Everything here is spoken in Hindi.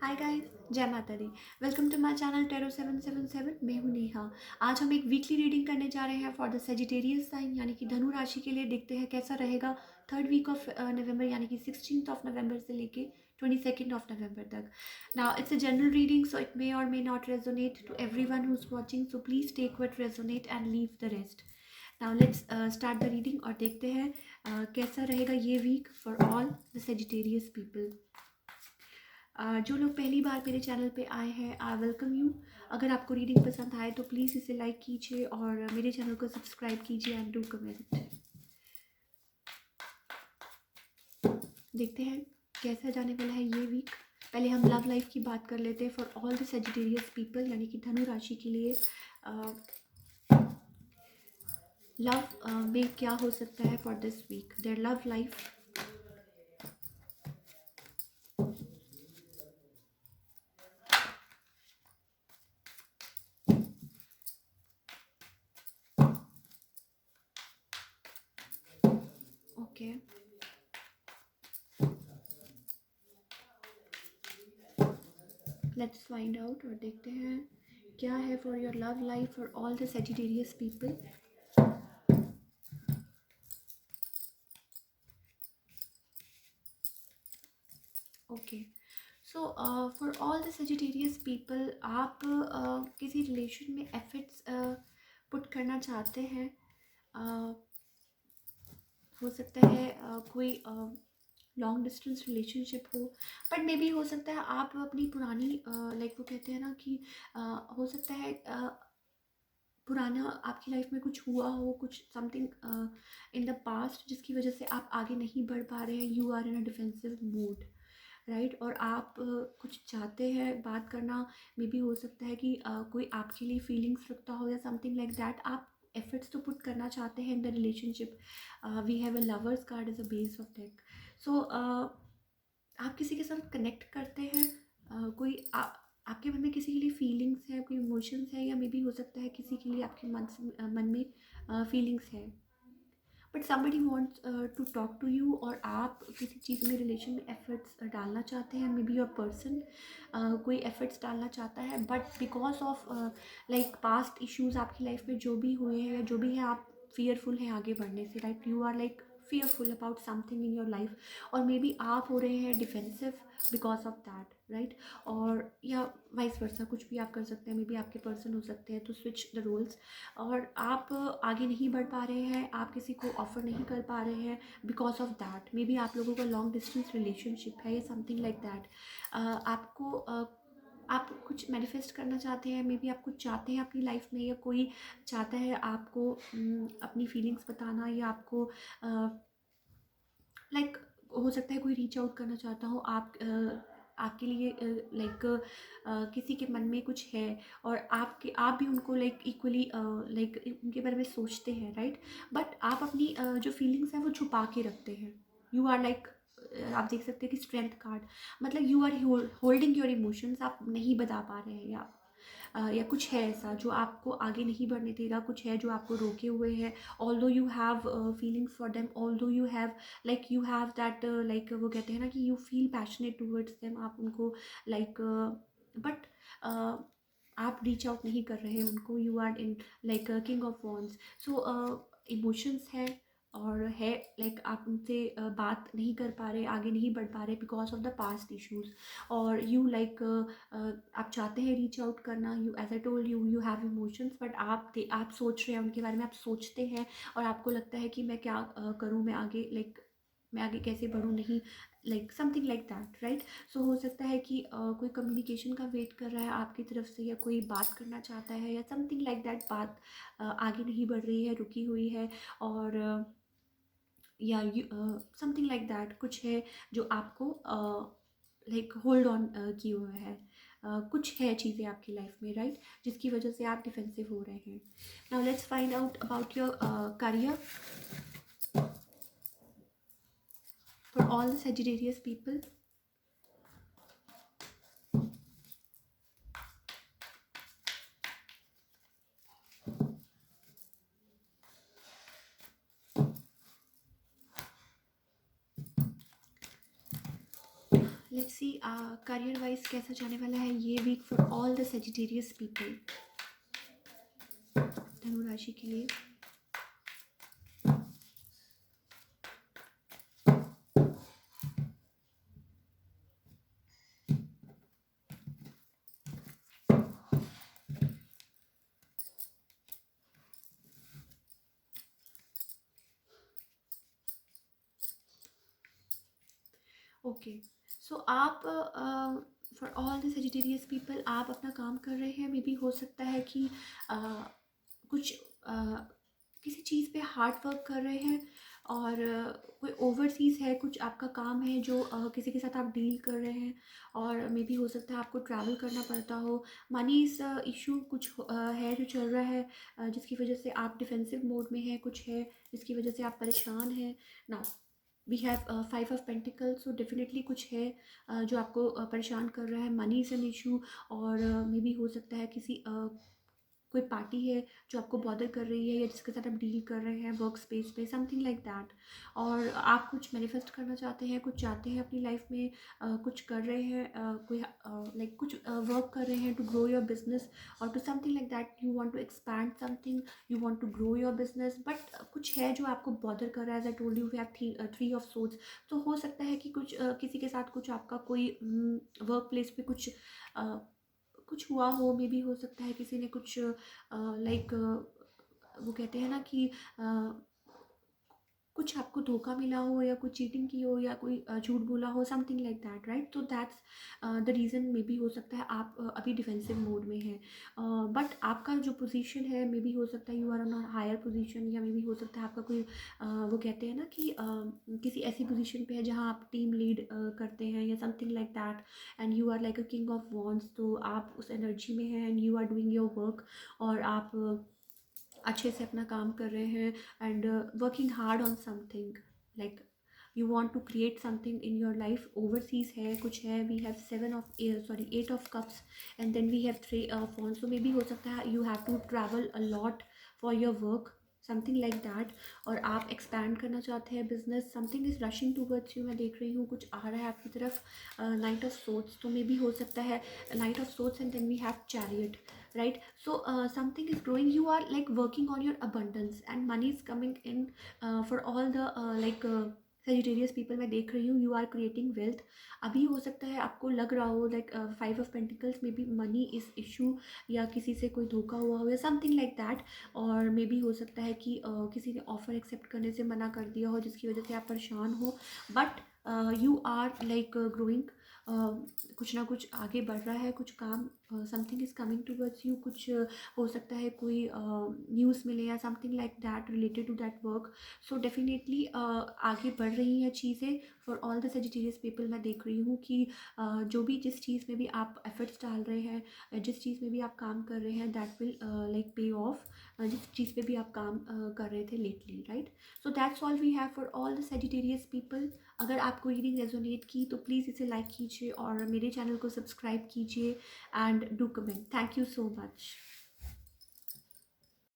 हाय गाइस, जय माता दी। Welcome to my channel Tarot 777। मैं हूँ नेहा। आज हम एक वीकली रीडिंग करने जा रहे हैं फॉर द सेजिटेरियस साइन यानी कि धनु राशि के लिए। देखते हैं कैसा रहेगा थर्ड वीक ऑफ नवंबर यानी कि 16th ऑफ नवंबर से लेके 22nd ऑफ नवंबर तक। Now it's a general reading, so it may or may not resonate to everyone who is watching, so please take what resonate and leave the rest. Now let's start the reading और देखते हैं कैसा रहेगा ये week for all the Sagittarius people. जो लोग पहली बार मेरे चैनल पे आए हैं, आई वेलकम यू। अगर आपको रीडिंग पसंद आए तो प्लीज़ इसे लाइक कीजिए और मेरे चैनल को सब्सक्राइब कीजिए एंड डू कमेंट। देखते हैं कैसा जाने वाला है ये वीक। पहले हम लव लाइफ की बात कर लेते हैं for all the Sagittarius people यानी कि धनु राशि के लिए। लव में क्या हो सकता है for this week, their love life. Okay, let's find out और देखते हैं क्या है for your love life for all the Sagittarius people. Okay, so for all the Sagittarius people, आप किसी रिलेशन में एफर्ट्स पुट करना चाहते हैं। uh, हो सकता है कोई लॉन्ग डिस्टेंस रिलेशनशिप हो, बट मे बी हो सकता है आप अपनी पुरानी लाइक वो कहते हैं ना कि हो सकता है पुराना आपकी लाइफ में कुछ हुआ हो, कुछ समथिंग इन द पास्ट जिसकी वजह से आप आगे नहीं बढ़ पा रहे हैं। You are in a defensive mood, right. और आप कुछ चाहते हैं बात करना। मे बी हो सकता है कि कोई आपके लिए फीलिंग्स रखता हो या समथिंग लाइक दैट। आप एफर्ट्स तो पुट करना चाहते हैं in the relationship. We have a lovers card as a base of deck. So आप किसी के साथ कनेक्ट करते हैं। आपके मन में किसी के लिए फीलिंग्स है, कोई इमोशंस है, या मे बी हो सकता है किसी के लिए आपके मन में फीलिंग्स है, but somebody wants to talk to you। और आप किसी चीज़ में रिलेशन में एफर्ट्स डालना चाहते हैं। मे बी योर पर्सन कोई एफर्ट्स डालना चाहता है, but because of like past issues आपकी लाइफ में जो भी हुए हैं या जो भी है, आप फियरफुल हैं आगे बढ़ने से। Right, you are like fearful about something in your life, और मे बी आप हो रहे हैं defensive because of that, right. और या वाइस वर्सा, कुछ भी आप कर सकते हैं। मे बी आपके पर्सन हो सकते हैं, तो स्विच द रोल्स। और आप आगे नहीं बढ़ पा रहे हैं, आप किसी को ऑफ़र नहीं कर पा रहे हैं because of that. May be आप लोगों का लॉन्ग डिस्टेंस रिलेशनशिप है या समथिंग लाइक दैट। आपको आप कुछ मैनिफेस्ट करना चाहते हैं। मे बी आप कुछ चाहते हैं अपनी लाइफ में, या कोई चाहता है आपको अपनी फीलिंग्स बताना, या आपको लाइक हो सकता है कोई रीच आउट करना चाहता हो आपके लिए। लाइक किसी के मन में कुछ है और आप भी उनको लाइक इक्वली लाइक उनके बारे में सोचते हैं, राइट। बट आप अपनी जो फीलिंग्स हैं वो छुपा के रखते हैं। यू आर लाइक आप देख सकते हैं कि स्ट्रेंथ कार्ड, मतलब you are holding your emotions. आप नहीं बता पा रहे हैं, या कुछ है ऐसा जो आपको आगे नहीं बढ़ने देगा, कुछ है जो आपको रोके हुए है। Although you have feelings for them, although you have like you have that like वो कहते हैं ना कि you feel passionate towards them, आप उनको लाइक बट आप रीच आउट नहीं कर रहे हैं उनको। You are in like king of wands. So emotions है, और है लाइक आप उनसे बात नहीं कर पा रहे, आगे नहीं बढ़ पा रहे because of the past issues. और यू लाइक आप चाहते हैं रीच आउट करना। You as I told you, you have emotions, but आप सोच रहे हैं उनके बारे में, आप सोचते हैं और आपको लगता है कि मैं क्या करूँ, मैं आगे लाइक मैं आगे कैसे बढ़ूँ, नहीं like something like that, right. So हो सकता है कि कोई कम्युनिकेशन का वेट कर रहा है आपकी तरफ से, या कोई बात करना चाहता है या समथिंग लाइक दैट। बात आगे नहीं बढ़ रही है, रुकी हुई है। और या समथिंग लाइक दैट कुछ है जो आपको लाइक होल्ड ऑन किए हुए है। कुछ है चीज़ें आपकी लाइफ में, राइट, जिसकी वजह से आप डिफेंसिव हो रहे हैं। Now let's find out about your career for all the Sagittarius people. Let's see career wise कैसा जाने वाला है ये week for all the Sagittarius people धनु राशि के लिए। ओके, सो आप for all the Sagittarius people आप अपना काम कर रहे हैं। मे बी हो सकता है कि कुछ किसी चीज़ पे हार्ड वर्क कर रहे हैं और कोई ओवरसीज़ है, कुछ आपका काम है जो किसी के साथ आप डील कर रहे हैं और मे बी हो सकता है आपको ट्रैवल करना पड़ता हो। मनी इस इशू कुछ है जो चल रहा है जिसकी वजह से आप डिफेंसिव मोड में हैं, कुछ है जिसकी वजह से आप परेशान हैं ना। We have 5 of pentacle, so definitely कुछ है जो आपको परेशान कर रहा है। मनी इज़ एन इशू और मे बी हो सकता है किसी कोई पार्टी है जो आपको बॉदर कर रही है या जिसके साथ आप डील कर रहे हैं वर्क स्पेस पे, समथिंग लाइक दैट। और आप कुछ मैनिफेस्ट करना चाहते हैं, कुछ चाहते हैं अपनी लाइफ में, कुछ कर रहे हैं, कोई लाइक कुछ वर्क कर रहे हैं टू ग्रो योर बिजनेस और to something like that. You want to expand something, you want to grow your business, but कुछ है जो आपको बॉदर कर रहा है। As I told you we have 3 of swords. तो हो सकता है कि कुछ किसी के साथ कुछ आपका कोई वर्क प्लेस पे कुछ हुआ हो। मे बी हो सकता है किसी ने कुछ लाइक वो कहते हैं ना कि कुछ आपको धोखा मिला हो या कुछ चीटिंग की हो या कोई झूठ बोला हो, समथिंग लाइक दैट, राइट। तो that's the reason. May be हो सकता है आप अभी डिफेंसिव मोड में हैं, बट आपका जो पोजीशन है मे बी हो सकता है you are on a higher position, या मे बी हो सकता है आपका कोई वो कहते हैं ना कि किसी ऐसी पोजीशन पे है जहाँ आप टीम लीड करते हैं या something like that, and you are like a king of wands. तो आप उस एनर्जी में हैं and you are doing your work और आप अच्छे से अपना काम कर रहे हैं and working hard on something like you want to create something in your life. Overseas है, कुछ है। We have 8 of cups and then we have 3 of wands, so maybe हो सकता है you have to travel a lot for your work, something like that. और आप एक्सपैंड करना चाहते हैं business, something is rushing towards you. मैं देख रही हूँ कुछ आ रहा है आपकी तरफ। नाइट ऑफ सोट्स, तो मे बी हो सकता है knight of swords and then we have chariot, right? So something is growing, you are like working on your abundance and money is coming in for all the Sagittarius people। मैं देख रही हूँ you are creating wealth। अभी हो सकता है आपको लग रहा हो लाइक 5 ऑफ पेंटिकल्स में भी मनी इस इशू या किसी से कोई धोखा हुआ हो या समथिंग लाइक दैट। और मे बी हो सकता है कि किसी ने ऑफर एक्सेप्ट करने से मना कर दिया हो जिसकी वजह से आप परेशान हो, but you are like growing. कुछ ना कुछ आगे बढ़ रहा है, कुछ काम, something is coming towards you. कुछ हो सकता है कोई न्यूज़ मिले या something like that related to that work. So definitely आगे बढ़ रही हैं चीज़ें for all the Sagittarius people. मैं देख रही हूँ कि जो भी जिस चीज़ में भी आप एफर्ट्स डाल रहे हैं, जिस चीज़ में भी आप काम कर रहे हैं, that will like pay off, जिस चीज़ पे भी आप काम कर रहे थे lately, right. So that's all we have for all the Sagittarius people. अगर आपको रीडिंग रेजोनेट की तो प्लीज़ इसे लाइक कीजिए और मेरे चैनल को सब्सक्राइब कीजिए and do comment. Thank you so much.